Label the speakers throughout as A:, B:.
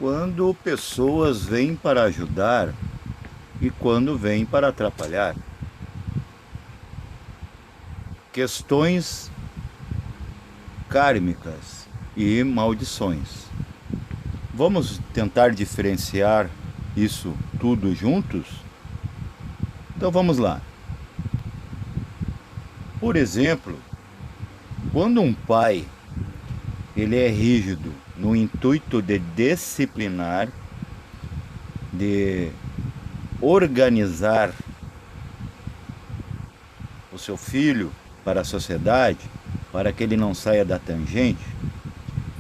A: quando pessoas vêm para ajudar e quando vêm para atrapalhar. Questões kármicas e maldições. Vamos tentar diferenciar isso tudo juntos? Então vamos lá. Por exemplo, quando um pai ele é rígido no intuito de disciplinar, de organizar o seu filho para a sociedade, para que ele não saia da tangente,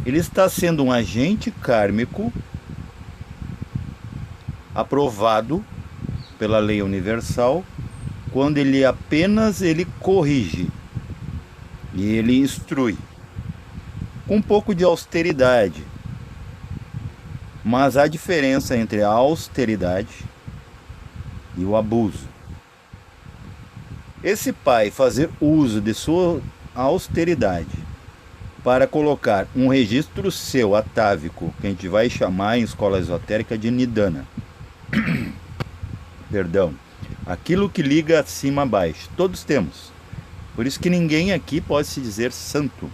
A: ele está sendo um agente kármico aprovado pela lei universal quando ele corrige e ele instrui com um pouco de austeridade. Mas há diferença entre a austeridade e o abuso. Esse pai fazer uso de sua austeridade para colocar um registro seu atávico, que a gente vai chamar em escola esotérica de Nidana. Perdão. Aquilo que liga acima a baixo. Todos temos. Por isso que ninguém aqui pode se dizer santo.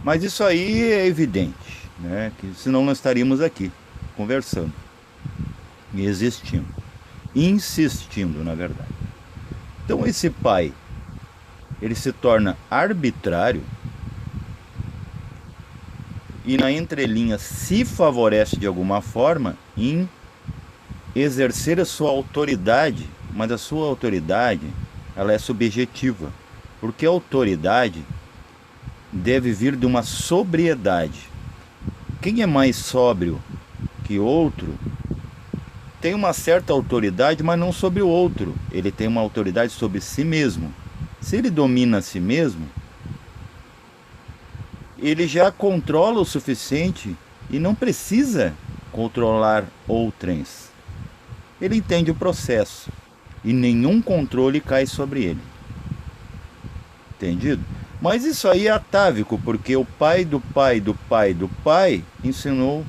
A: Mas isso aí é evidente, né? Que senão nós estaríamos aqui conversando e existindo, insistindo, na verdade. Então esse pai, ele se torna arbitrário e na entrelinha se favorece de alguma forma em exercer a sua autoridade, mas a sua autoridade, ela é subjetiva, porque a autoridade deve vir de uma sobriedade. Quem é mais sóbrio que outro tem uma certa autoridade, mas não sobre o outro. Ele tem uma autoridade sobre si mesmo. Se ele domina a si mesmo, ele já controla o suficiente e não precisa controlar outrens. Ele entende o processo e nenhum controle cai sobre ele. Entendido? Mas isso aí é atávico, porque o pai do pai do pai do pai ensinou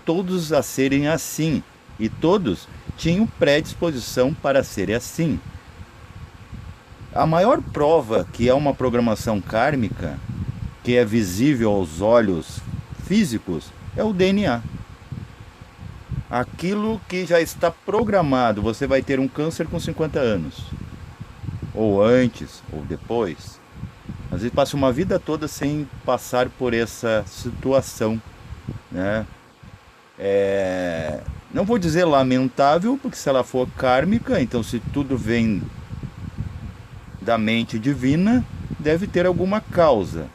A: todos a serem assim. E todos tinham predisposição para serem assim. A maior prova que é uma programação kármica, que é visível aos olhos físicos, é o DNA. Aquilo que já está programado, você vai ter um câncer com 50 anos. Ou antes, ou depois. Às vezes passa uma vida toda sem passar por essa situação, né? Não vou dizer lamentável, porque se ela for kármica, então se tudo vem da mente divina, deve ter alguma causa,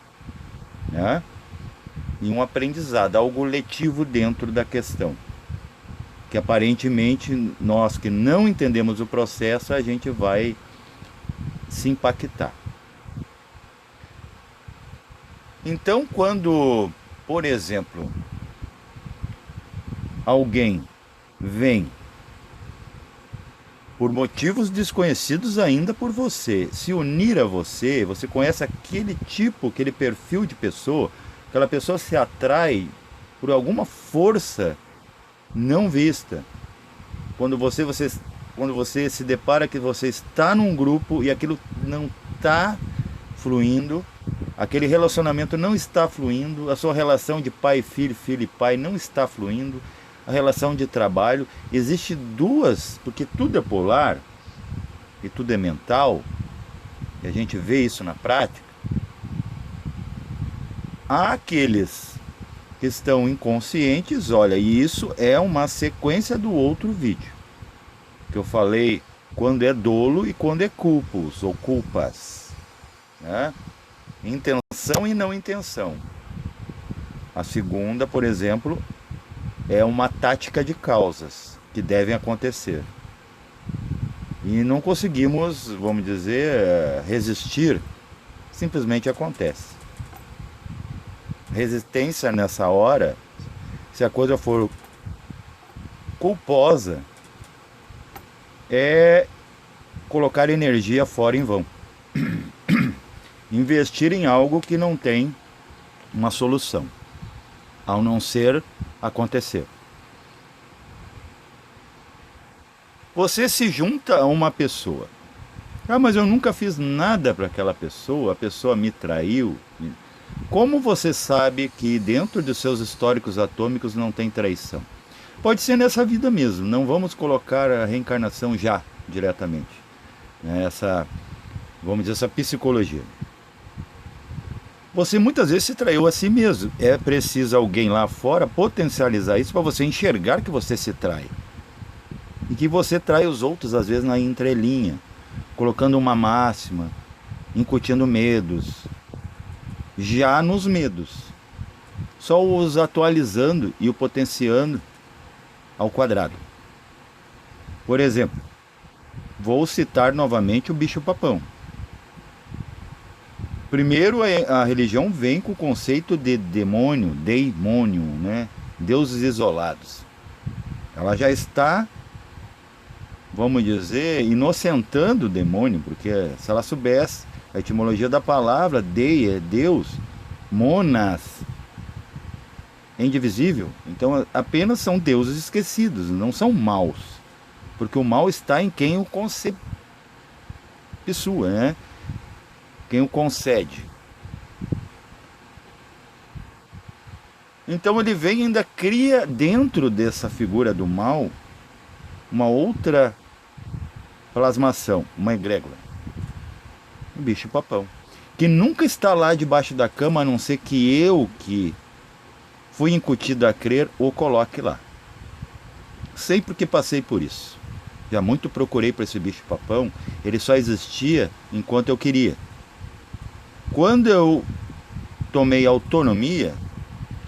A: né? E um aprendizado, algo letivo dentro da questão. Que aparentemente nós que não entendemos o processo, a gente vai se impactar. Então, quando, por exemplo, alguém vem por motivos desconhecidos ainda por você, se unir a você, você conhece aquele tipo, aquele perfil de pessoa, aquela pessoa se atrai por alguma força não vista. Quando você se depara que você está num grupo e aquilo não está fluindo, aquele relacionamento não está fluindo, a sua relação de pai e filho, filho e pai não está fluindo, a relação de trabalho, existe duas, porque tudo é polar e tudo é mental, e a gente vê isso na prática. Há aqueles que estão inconscientes, olha, e isso é uma sequência do outro vídeo, que eu falei quando é dolo e quando é culpos ou culpas, né? Intenção e não intenção. A segunda, por exemplo, é uma tática de causas que devem acontecer. E não conseguimos, vamos dizer, resistir, simplesmente acontece. Resistência nessa hora, se a coisa for culposa, é colocar energia fora em vão. Investir em algo que não tem uma solução. ao não ser acontecer. Você se junta a uma pessoa. Ah, mas eu nunca fiz nada para aquela pessoa, a pessoa me traiu. Como você sabe que dentro dos seus históricos atômicos não tem traição? Pode ser nessa vida mesmo, não vamos colocar a reencarnação já diretamente. Essa, vamos dizer, essa psicologia. Você muitas vezes se traiu a si mesmo. É preciso alguém lá fora potencializar isso para você enxergar que você se trai. E que você trai os outros, às vezes, na entrelinha, colocando uma máxima, incutindo medos. Já nos medos. Só os atualizando e o potenciando ao quadrado. Por exemplo, vou citar novamente o bicho-papão. Primeiro, a religião vem com o conceito de demônio, né? Deuses isolados. Ela já está, vamos dizer, inocentando o demônio, porque se ela soubesse a etimologia da palavra, dei é Deus, monas, é indivisível. Então apenas são deuses esquecidos, não são maus. Porque o mal está em quem o conceptua, né? Quem o concede. Então ele vem e ainda cria dentro dessa figura do mal uma outra plasmação, uma egrégora. Um bicho-papão. Que nunca está lá debaixo da cama, a não ser que eu, que fui incutido a crer, o coloque lá. Sempre que passei por isso. Já muito procurei para esse bicho-papão, ele só existia enquanto eu queria. Quando eu tomei autonomia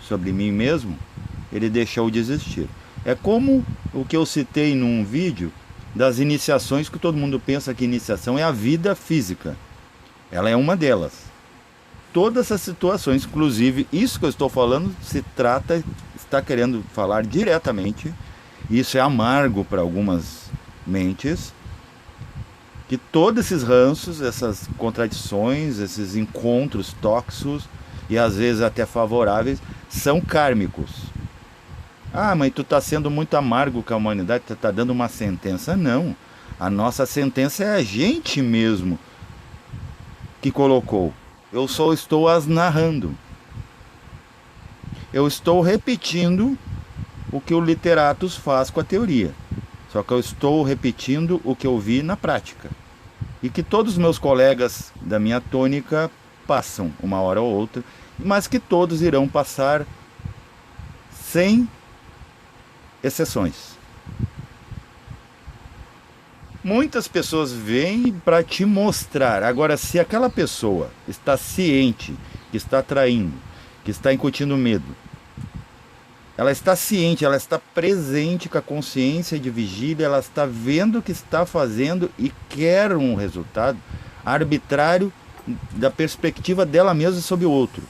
A: sobre mim mesmo, ele deixou de existir. É como o que eu citei num vídeo das iniciações, que todo mundo pensa que iniciação é a vida física. Ela é uma delas. Todas essas situações, inclusive isso que eu estou falando, está querendo falar diretamente, isso é amargo para algumas mentes, que todos esses ranços, essas contradições, esses encontros tóxicos e às vezes até favoráveis, são kármicos. Ah, mas tu está sendo muito amargo com a humanidade, tu está dando uma sentença. Não, a nossa sentença é a gente mesmo que colocou. Eu só estou as narrando. Eu estou repetindo o que o literatus faz com a teoria. Só que eu estou repetindo o que eu vi na prática. E que todos os meus colegas da minha tônica passam uma hora ou outra, mas que todos irão passar sem exceções. Muitas pessoas vêm para te mostrar. Agora, se aquela pessoa está ciente que está traindo, que está incutindo medo, ela está ciente, ela está presente com a consciência de vigília, ela está vendo o que está fazendo e quer um resultado arbitrário da perspectiva dela mesma sobre o outro.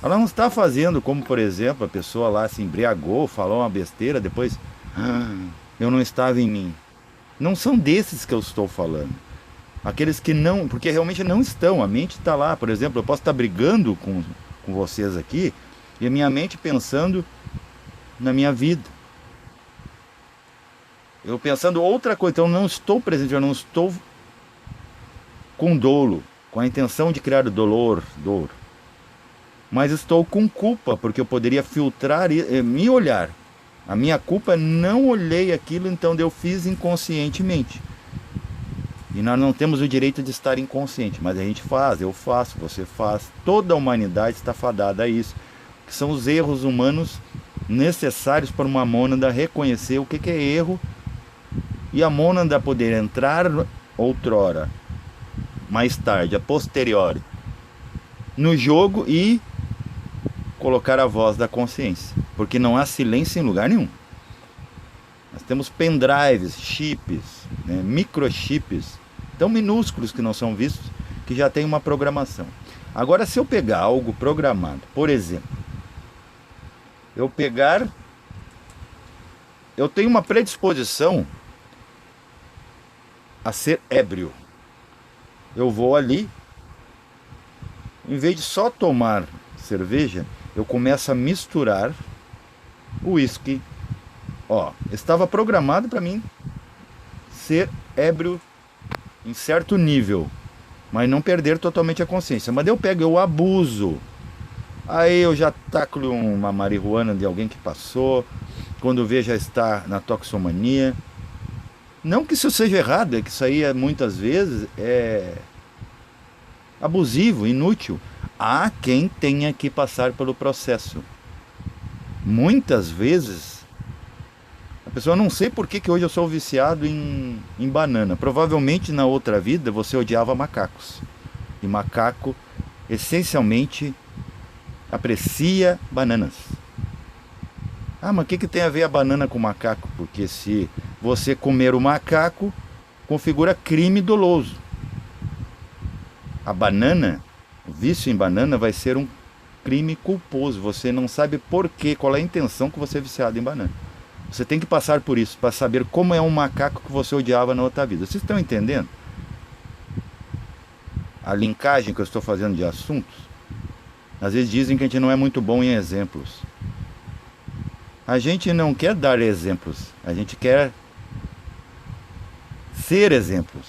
A: Ela não está fazendo como, por exemplo, a pessoa lá se embriagou, falou uma besteira, depois, eu não estava em mim. Não são desses que eu estou falando. Aqueles que não, porque realmente não estão, a mente está lá. Por exemplo, eu posso estar brigando com vocês aqui e a minha mente pensando na minha vida. Eu pensando outra coisa, então eu não estou presente, eu não estou com dolo, com a intenção de criar dor. Mas estou com culpa, porque eu poderia filtrar e me olhar. A minha culpa é não olhei aquilo, então eu fiz inconscientemente. E nós não temos o direito de estar inconsciente, mas a gente faz, eu faço, você faz. Toda a humanidade está fadada a isso. Que são os erros humanos necessários para uma mônada reconhecer o que é erro e a mônada poder entrar outrora, mais tarde, a posteriori, no jogo e colocar a voz da consciência, porque não há silêncio em lugar nenhum. Nós temos pendrives, chips, né, microchips, tão minúsculos que não são vistos, que já tem uma programação. Agora, se eu pegar algo programado, por exemplo, eu tenho uma predisposição a ser ébrio. Eu vou ali, em vez de só tomar cerveja, eu começo a misturar o uísque. Ó, estava programado para mim ser ébrio em certo nível, mas não perder totalmente a consciência. Mas daí eu pego, eu abuso. Aí eu já taco uma marihuana de alguém que passou, quando vê já está na toxomania. Não que isso seja errado, é que isso aí muitas vezes é abusivo, inútil. Há quem tenha que passar pelo processo. Muitas vezes a pessoa, não sei por que, que hoje eu sou viciado em banana. Provavelmente na outra vida você odiava macacos. E macaco essencialmente aprecia bananas. Ah, mas o que, que tem a ver a banana com o macaco? Porque se você comer o macaco, configura crime doloso. A banana, o vício em banana vai ser um crime culposo. Você não sabe por quê, qual é a intenção que você é viciado em banana. Você tem que passar por isso, para saber como é um macaco que você odiava na outra vida. Vocês estão entendendo a linkagem que eu estou fazendo de assuntos? Às vezes dizem que a gente não é muito bom em exemplos. A gente não quer dar exemplos, a gente quer ser exemplos.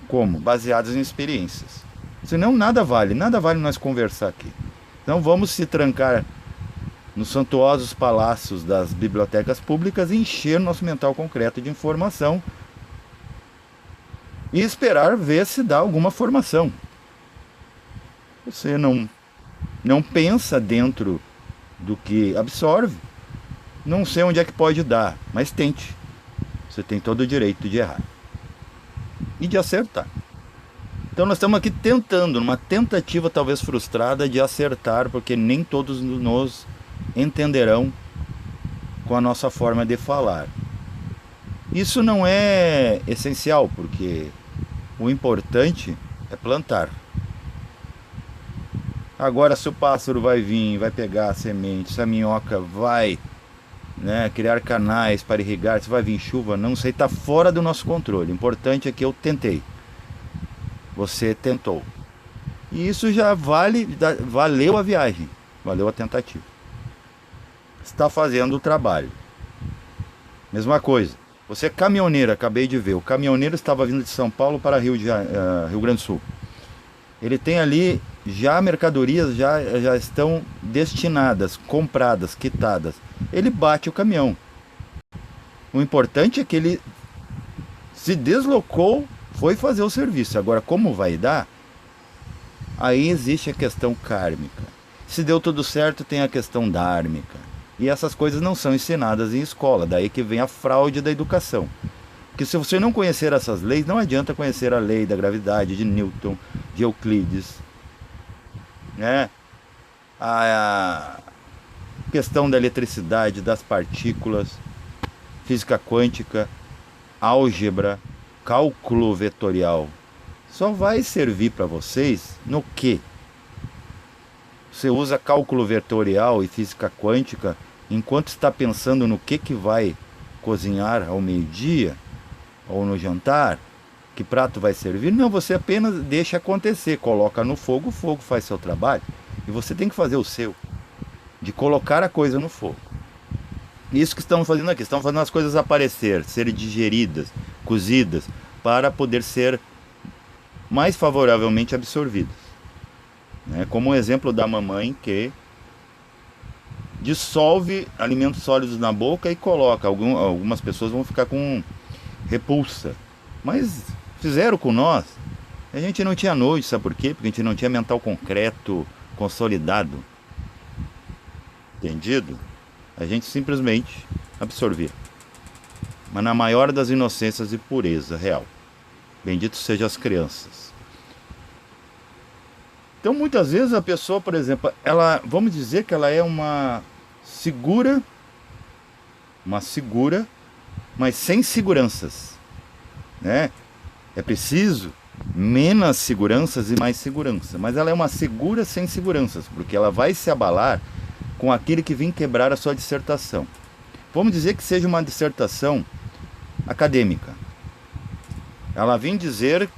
A: Como? Baseados em experiências. Senão nada vale nós conversar aqui. Então vamos se trancar nos suntuosos palácios das bibliotecas públicas e encher nosso mental concreto de informação e esperar ver se dá alguma formação. Você não pensa dentro do que absorve, não sei onde é que pode dar, mas tente. Você tem todo o direito de errar e de acertar. Então nós estamos aqui tentando, numa tentativa talvez frustrada de acertar, porque nem todos nos entenderão com a nossa forma de falar. Isso não é essencial, porque o importante é plantar. Agora, se o pássaro vai vir, vai pegar a semente, se a minhoca vai, né, criar canais para irrigar, se vai vir chuva, não sei, está fora do nosso controle. O importante é que eu tentei. Você tentou. E isso já valeu a viagem, valeu a tentativa. Está fazendo o trabalho. Mesma coisa. Você é caminhoneiro, acabei de ver. O caminhoneiro estava vindo de São Paulo para Rio Grande do Sul. Ele tem ali já mercadorias já estão destinadas, compradas, quitadas. Ele bate o caminhão. O importante é que ele se deslocou, foi fazer o serviço. Agora, como vai dar? Aí existe a questão kármica. Se deu tudo certo, tem a questão dármica. E essas coisas não são ensinadas em escola. Daí que vem a fraude da educação. Porque se você não conhecer essas leis, não adianta conhecer a lei da gravidade de Newton, de Euclides, né? A questão da eletricidade, das partículas, física quântica, álgebra, cálculo vetorial. Só vai servir para vocês no quê? Você usa cálculo vetorial e física quântica enquanto está pensando no que vai cozinhar ao meio-dia ou no jantar, que prato vai servir? Não, você apenas deixa acontecer, coloca no fogo, o fogo faz seu trabalho e você tem que fazer o seu, de colocar a coisa no fogo. Isso que estamos fazendo aqui, estamos fazendo as coisas aparecer, serem digeridas, cozidas, para poder ser mais favoravelmente absorvidas. Como o exemplo da mamãe que dissolve alimentos sólidos na boca e coloca. Algumas pessoas vão ficar com repulsa, mas fizeram com nós. A gente não tinha noite, sabe por quê? Porque a gente não tinha mental concreto, consolidado. Entendido? A gente simplesmente absorvia. Mas na maior das inocências e pureza real. Bendito sejam as crianças. Então muitas vezes a pessoa, por exemplo, vamos dizer que ela é uma segura, mas sem seguranças, né? É preciso menos seguranças e mais segurança, mas ela é uma segura sem seguranças, porque ela vai se abalar com aquele que vem quebrar a sua dissertação. Vamos dizer que seja uma dissertação acadêmica. Ela vem dizer,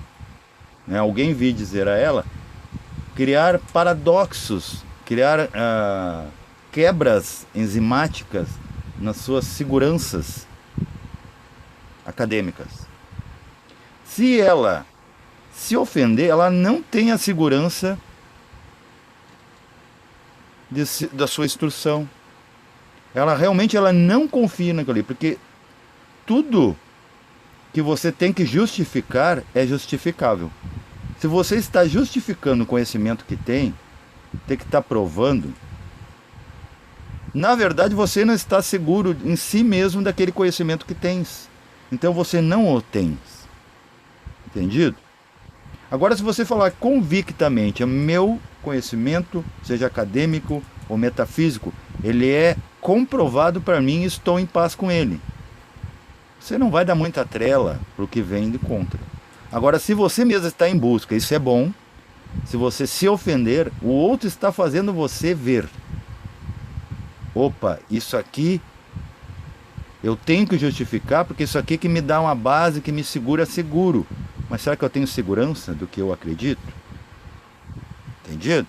A: né, alguém vir dizer a ela criar paradoxos, criar quebras enzimáticas nas suas seguranças acadêmicas. Se ela se ofender, ela não tem a segurança da sua instrução. Ela realmente não confia naquilo ali, porque tudo que você tem que justificar é justificável. Se você está justificando o conhecimento que tem que estar provando, na verdade você não está seguro em si mesmo daquele conhecimento que tens. Então você não o tens. Entendido? Agora, se você falar convictamente, meu conhecimento, seja acadêmico ou metafísico, ele é comprovado para mim e estou em paz com ele. Você não vai dar muita trela para o que vem de contra. Agora, se você mesmo está em busca, isso é bom. Se você se ofender, o outro está fazendo você ver. Opa, isso aqui eu tenho que justificar, porque isso aqui que me dá uma base, que me segura seguro. Mas será que eu tenho segurança do que eu acredito? Entendido?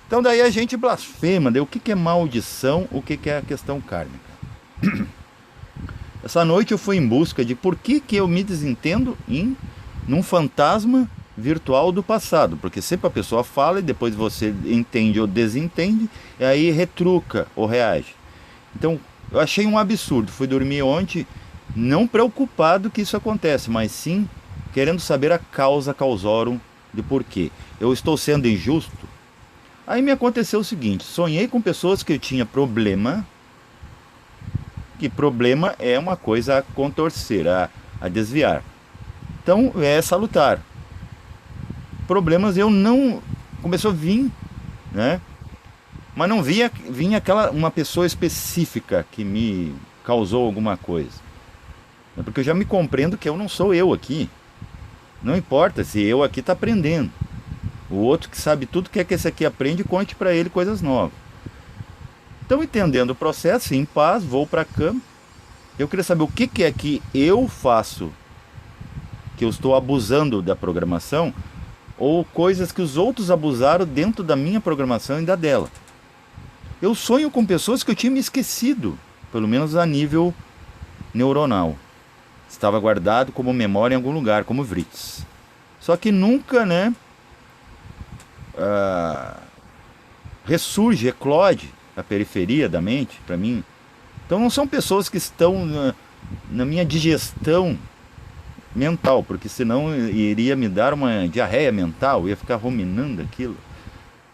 A: Então daí a gente blasfema. Daí o que é maldição, o que é a questão kármica. Essa noite eu fui em busca de por que eu me desentendo num fantasma virtual do passado. Porque sempre a pessoa fala e depois você entende ou desentende, e aí retruca ou reage. Então eu achei um absurdo. Fui dormir ontem não preocupado que isso acontece, mas sim querendo saber a causa causorum de porquê. Eu estou sendo injusto? Aí me aconteceu o seguinte, sonhei com pessoas que eu tinha problema, que problema é uma coisa a contorcer, a desviar. Então é salutar. Problemas eu não... Começou a vir, né? Mas não vinha uma pessoa específica que me causou alguma coisa. Porque eu já me compreendo que eu não sou eu aqui. Não importa se eu aqui está aprendendo. O outro que sabe tudo quer que esse aqui aprende e conte para ele coisas novas. Então, entendendo o processo, em paz, vou para a cama. Eu queria saber o que é que eu faço, que eu estou abusando da programação, ou coisas que os outros abusaram dentro da minha programação e da dela. Eu sonho com pessoas que eu tinha me esquecido, pelo menos a nível neuronal. Estava guardado como memória em algum lugar, como Vritz. Só que nunca, né, ressurge, eclode a periferia da mente, para mim. Então não são pessoas que estão na minha digestão mental, porque senão iria me dar uma diarreia mental, eu ia ficar ruminando aquilo.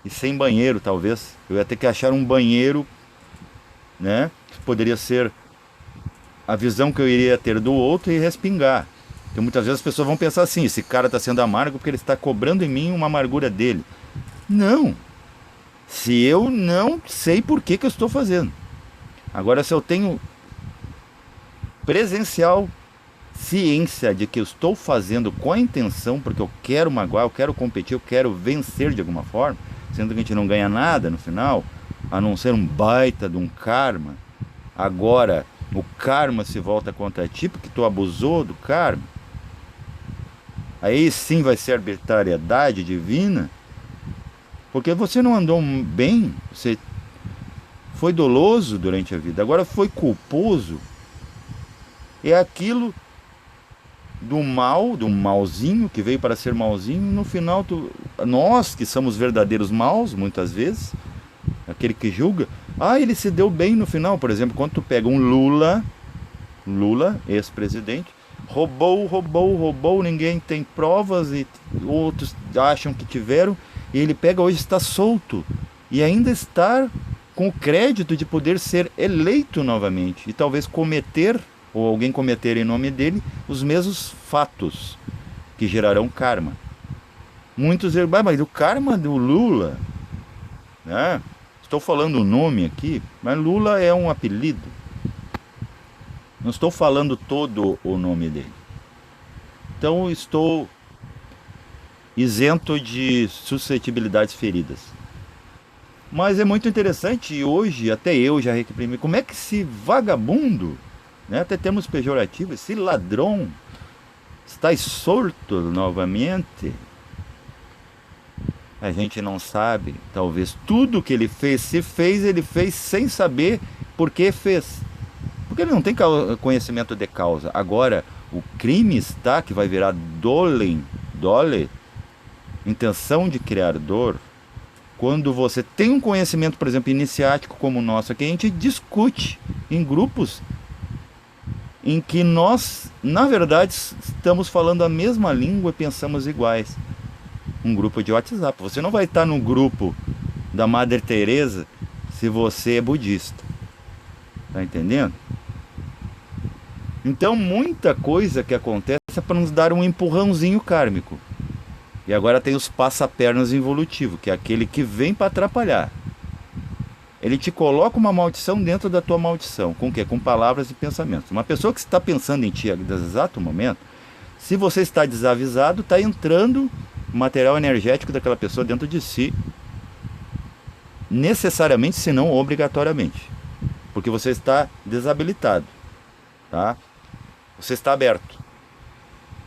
A: E sem banheiro, talvez. Eu ia ter que achar um banheiro, né, que poderia ser a visão que eu iria ter do outro e respingar. Então muitas vezes as pessoas vão pensar assim, esse cara está sendo amargo porque ele está cobrando em mim uma amargura dele. Não. Se eu não sei por que eu estou fazendo. Agora, se eu tenho presencial ciência de que eu estou fazendo com a intenção, porque eu quero magoar, eu quero competir, eu quero vencer de alguma forma, sendo que a gente não ganha nada no final, a não ser um baita de um karma. Agora o karma se volta contra ti porque tu abusou do karma. Aí sim vai ser arbitrariedade divina, porque você não andou bem, você foi doloso durante a vida, agora foi culposo. É aquilo do mal, do malzinho que veio para ser malzinho. No final nós que somos verdadeiros maus, muitas vezes, aquele que julga, ele se deu bem no final. Por exemplo, quando tu pega um Lula, ex-presidente, roubou, ninguém tem provas e outros acham que tiveram, e ele pega hoje, está solto e ainda está com o crédito de poder ser eleito novamente e talvez cometer, ou alguém cometer em nome dele, os mesmos fatos que gerarão karma. Muitos dizem, mas o karma do Lula, né? Estou falando o nome aqui, mas Lula é um apelido. Não estou falando todo o nome dele. Então estou isento de suscetibilidades feridas. Mas é muito interessante, e hoje até eu já reprimi, como é que esse vagabundo, né, até termos pejorativos, esse ladrão, está solto novamente. A gente não sabe, talvez tudo que ele fez, se fez, ele fez sem saber por que fez. Porque ele não tem conhecimento de causa. Agora, o crime está, que vai virar dole, intenção de criar dor, quando você tem um conhecimento, por exemplo, iniciático como o nosso aqui, a gente discute em grupos em que nós, na verdade, estamos falando a mesma língua e pensamos iguais. Um grupo de WhatsApp. Você não vai estar no grupo da Madre Teresa se você é budista. Tá entendendo? Então, muita coisa que acontece é para nos dar um empurrãozinho kármico. E agora tem os passapernas involutivos, que é aquele que vem para atrapalhar. Ele te coloca uma maldição dentro da tua maldição. Com o quê? Com palavras e pensamentos. Uma pessoa que está pensando em ti nesse exato momento, se você está desavisado, está entrando material energético daquela pessoa dentro de si, necessariamente, se não obrigatoriamente, porque você está desabilitado, tá? Você está aberto,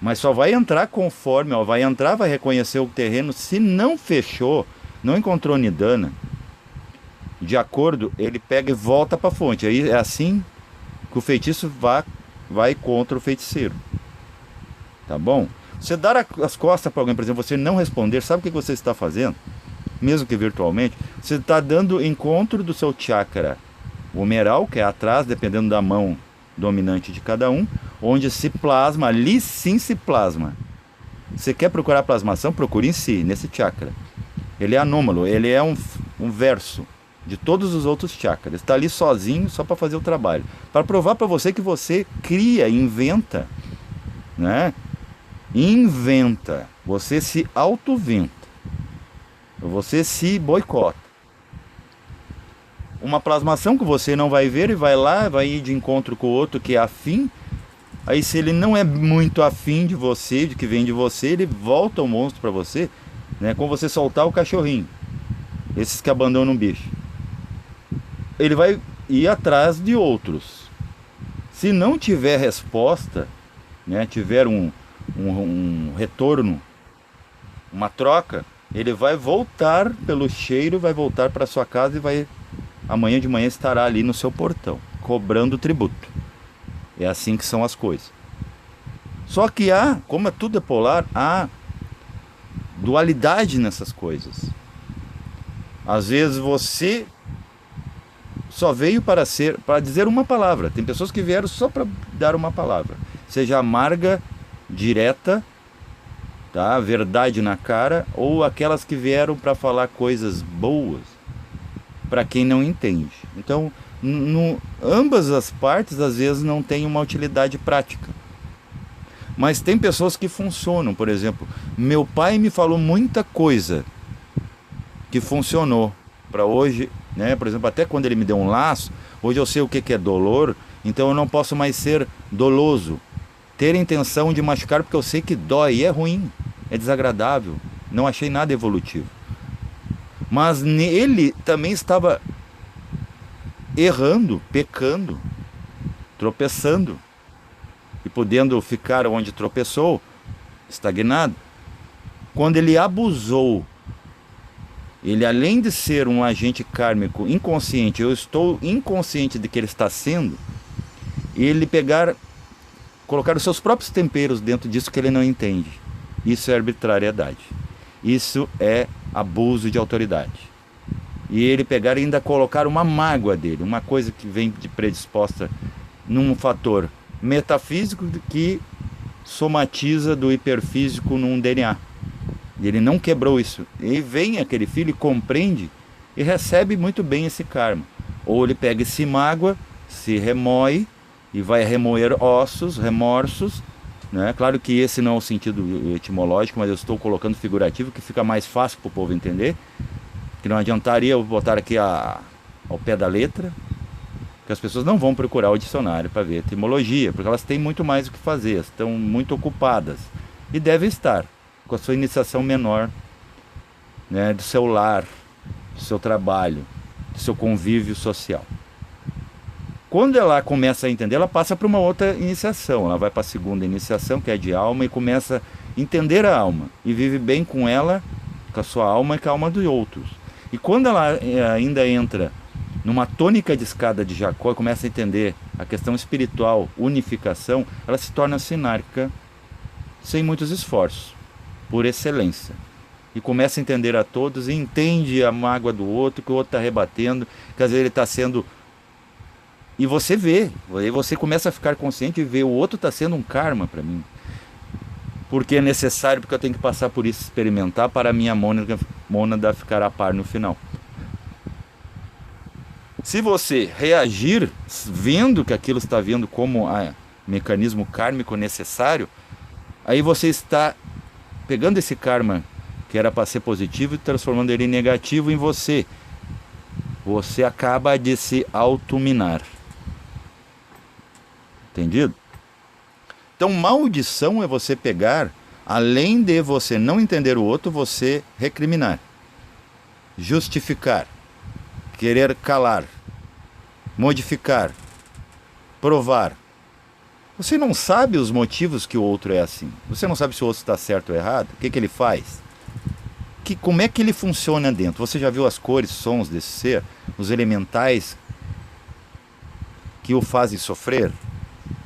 A: mas só vai entrar conforme, ó, vai entrar, vai reconhecer o terreno. Se não fechou, não encontrou nidana, de acordo, ele pega e volta para a fonte. Aí é assim que o feitiço vai contra o feiticeiro, tá bom? Você dar as costas para alguém, por exemplo, você não responder, sabe o que você está fazendo? Mesmo que virtualmente, você está dando encontro do seu chakra humeral, que é atrás, dependendo da mão dominante de cada um, onde se plasma, ali sim se plasma. Você quer procurar plasmação? Procure em si, nesse chakra. Ele é anômalo, ele é um verso de todos os outros chakras. Está ali sozinho, só para fazer o trabalho. Para provar para você que você cria, inventa, né? Inventa, você se autoventa, você se boicota. Uma plasmação que você não vai ver e vai lá, vai ir de encontro com o outro que é afim. Aí se ele não é muito afim de você, de que vem de você, ele volta o monstro para você, né? Como você soltar o cachorrinho, esses que abandonam um bicho, ele vai ir atrás de outros. Se não tiver resposta, né? Tiver um retorno, uma troca, ele vai voltar pelo cheiro, vai voltar para sua casa e vai, amanhã de manhã estará ali no seu portão, cobrando tributo. É assim que são as coisas. Só que como tudo é polar, há dualidade nessas coisas. Às vezes você só veio para dizer uma palavra. Tem pessoas que vieram só para dar uma palavra, seja amarga, direta, tá? Verdade na cara, ou aquelas que vieram para falar coisas boas para quem não entende. Então, ambas as partes às vezes não têm uma utilidade prática. Mas tem pessoas que funcionam. Por exemplo, meu pai me falou muita coisa que funcionou para hoje, né? Por exemplo, até quando ele me deu um laço, hoje eu sei o que é dolor, então eu não posso mais ser doloso, ter intenção de machucar, porque eu sei que dói e é ruim, é desagradável, não achei nada evolutivo. Mas ele também estava errando, pecando, tropeçando e podendo ficar onde tropeçou, estagnado. Quando ele abusou, ele, além de ser um agente kármico inconsciente, eu estou inconsciente de que ele está sendo, ele colocar os seus próprios temperos dentro disso que ele não entende. Isso é arbitrariedade. Isso é abuso de autoridade. E ele pegar e ainda colocar uma mágoa dele, uma coisa que vem de predisposta num fator metafísico que somatiza do hiperfísico num DNA. E ele não quebrou isso. E vem aquele filho e compreende e recebe muito bem esse karma. Ou ele pega e se mágoa, se remoe e vai remoer ossos, remorsos, né? Claro que esse não é o sentido etimológico, mas eu estou colocando figurativo, que fica mais fácil para o povo entender, que não adiantaria eu botar aqui ao pé da letra, que as pessoas não vão procurar o dicionário para ver etimologia, porque elas têm muito mais o que fazer, estão muito ocupadas, e devem estar com a sua iniciação menor, né, do seu lar, do seu trabalho, do seu convívio social. Quando ela começa a entender, ela passa para uma outra iniciação. Ela vai para a segunda iniciação, que é de alma, e começa a entender a alma. E vive bem com ela com a sua alma e com a alma dos outros. E quando ela ainda entra numa tônica de escada de Jacó e começa a entender a questão espiritual, unificação, ela se torna sinárquica sem muitos esforços, por excelência. E começa a entender a todos e entende a mágoa do outro, que o outro está rebatendo, que às vezes ele está sendo... E você vê, aí você começa a ficar consciente e ver, o outro está sendo um karma para mim. Porque é necessário, porque eu tenho que passar por isso, experimentar, para a minha mônada ficar a par no final. Se você reagir, vendo que aquilo está vindo como mecanismo kármico necessário, aí você está pegando esse karma que era para ser positivo e transformando ele em negativo em você. Você acaba de se autominar. Entendido? Então, maldição é você pegar, além de você não entender o outro, você recriminar, justificar, querer calar, modificar, provar. Você não sabe os motivos que o outro é assim. Você não sabe se o outro está certo ou errado. O que ele faz? Como é que ele funciona dentro? Você já viu as cores, sons desse ser? Os elementais que o fazem sofrer?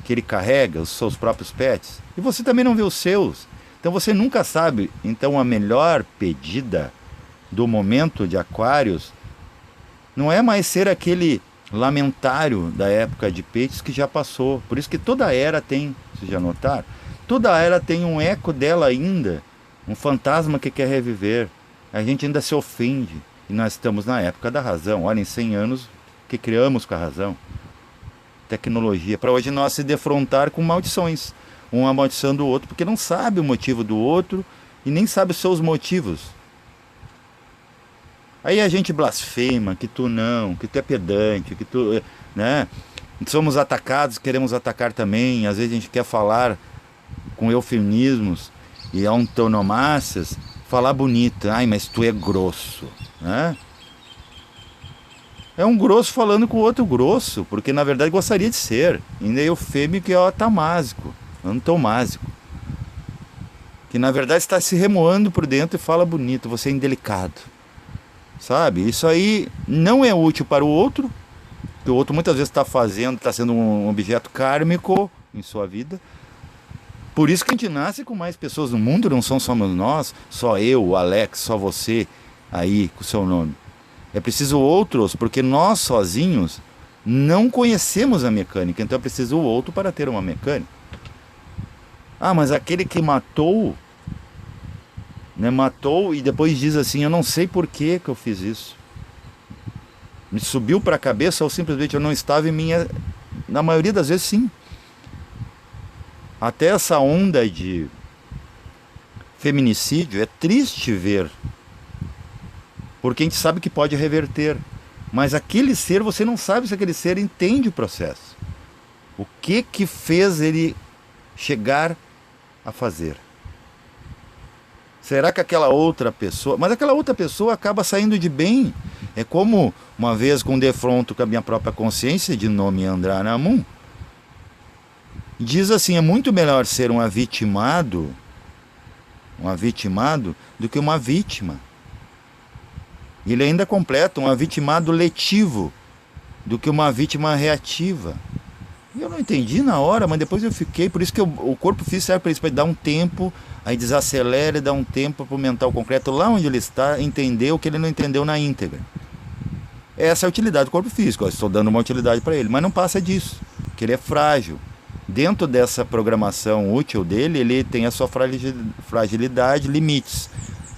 A: Que ele carrega, os seus próprios pets? E você também não vê os seus. Então você nunca sabe. Então a melhor pedida do momento de Aquários não é mais ser aquele lamentário da época de peixes que já passou. Por isso que toda era tem, vocês já notaram? Toda era tem um eco dela ainda, um fantasma que quer reviver. A gente ainda se ofende. E nós estamos na época da razão. Olha, em 100 anos que criamos com a razão. Tecnologia. Para hoje nós se defrontar com maldições. Um amaldiçoando o outro porque não sabe o motivo do outro e nem sabe os seus motivos. Aí a gente blasfema, que tu não, que tu é pedante, que tu, né? Somos atacados, queremos atacar também. Às vezes a gente quer falar com eufemismos e antonomásias, falar bonito. Ai, mas tu é grosso, né? É um grosso falando com o outro grosso, porque na verdade gostaria de ser. Ainda é eufêmico e é atamásico, antomásico. Que na verdade está se remoando por dentro e fala bonito, você é indelicado. Sabe? Isso aí não é útil para o outro, que o outro muitas vezes está fazendo, está sendo um objeto kármico em sua vida. Por isso que a gente nasce com mais pessoas no mundo, não são só nós, só eu, o Alex, só você aí com o seu nome. É preciso outros, porque nós sozinhos não conhecemos a mecânica, então é preciso o outro para ter uma mecânica. Ah, mas aquele que matou, né, matou e depois diz assim, eu não sei por que eu fiz isso. Me subiu para a cabeça ou simplesmente eu não estava em minha... Na maioria das vezes sim. Até essa onda de feminicídio é triste ver. Porque a gente sabe que pode reverter. Mas aquele ser, você não sabe se aquele ser entende o processo. O que fez ele chegar a fazer? Será que aquela outra pessoa... Mas aquela outra pessoa acaba saindo de bem. É como uma vez com um defronto com a minha própria consciência, de nome Andranamun, diz assim, é muito melhor ser um avitimado do que uma vítima. Ele ainda completa um avitimado letivo do que uma vítima reativa. E eu não entendi na hora, mas depois eu fiquei. Por isso que o corpo físico serve para isso, para dar um tempo, aí desacelera e dá um tempo para o mental concreto, lá onde ele está, entender o que ele não entendeu na íntegra. Essa é a utilidade do corpo físico. Eu estou dando uma utilidade para ele, mas não passa disso, porque ele é frágil. Dentro dessa programação útil dele, ele tem a sua fragilidade, limites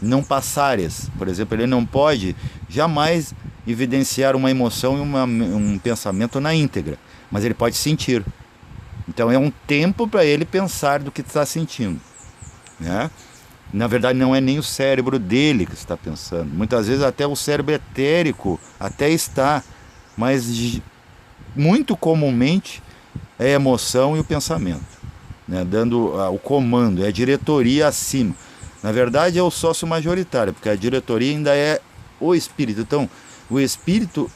A: não passárias. Por exemplo, ele não pode jamais evidenciar uma emoção e um pensamento na íntegra, mas ele pode sentir. Então é um tempo para ele pensar do que está sentindo, né? Na verdade não é nem o cérebro dele que está pensando. Muitas vezes até o cérebro etérico até está, mas muito comumente é a emoção e o pensamento, né? Dando o comando, é a diretoria acima. Na verdade é o sócio majoritário, porque a diretoria ainda é o espírito. Então, o espírito,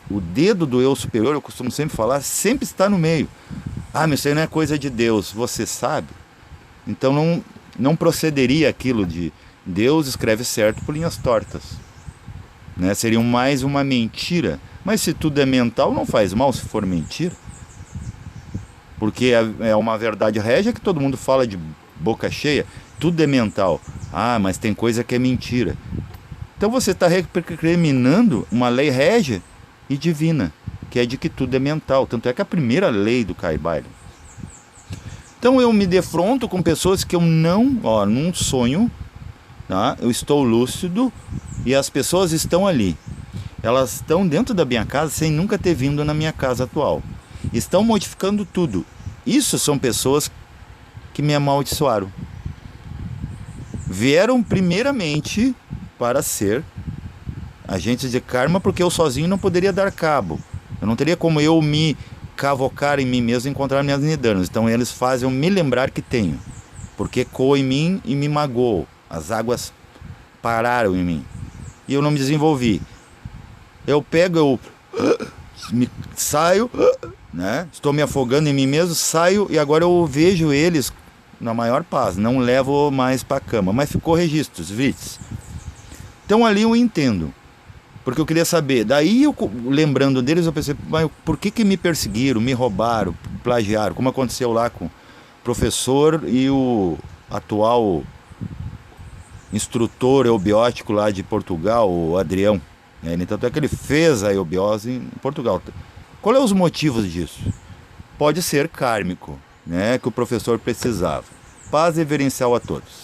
A: o dedo do eu superior, eu costumo sempre falar, sempre está no meio. Ah, mas isso aí não é coisa de Deus, você sabe? Então não procederia aquilo de Deus escreve certo por linhas tortas, né? Seria mais uma mentira. Mas se tudo é mental, não faz mal se for mentira. Porque é uma verdade régia que todo mundo fala de boca cheia. Tudo é mental. Ah, mas tem coisa que é mentira. Então você está recriminando uma lei régia e divina, que é de que tudo é mental. Tanto é que a primeira lei do Kaibai. Então eu me defronto com pessoas que eu num sonho, tá? Eu estou lúcido e as pessoas estão ali. Elas estão dentro da minha casa sem nunca ter vindo na minha casa atual. Estão modificando tudo. Isso são pessoas que me amaldiçoaram. Vieram primeiramente para ser agentes de karma, porque eu sozinho não poderia dar cabo. Eu não teria como eu me cavocar em mim mesmo e encontrar minhas nidanas. Então eles fazem eu me lembrar que tenho, porque ecoou em mim e me magoou. As águas pararam em mim e eu não me desenvolvi. Eu pego, saio, né? Estou me afogando em mim mesmo, saio e agora eu vejo eles na maior paz. Não levo mais para a cama, mas ficou registros, vídeos. Então ali eu entendo. Porque eu queria saber, daí eu lembrando deles, eu pensei, mas por que me perseguiram, me roubaram, plagiaram, como aconteceu lá com o professor e o atual instrutor eubiótico lá de Portugal, o Adrião. Tanto é que ele fez a eubiose em Portugal. Qual é os motivos disso? Pode ser kármico, né, que o professor precisava. Paz reverencial a todos.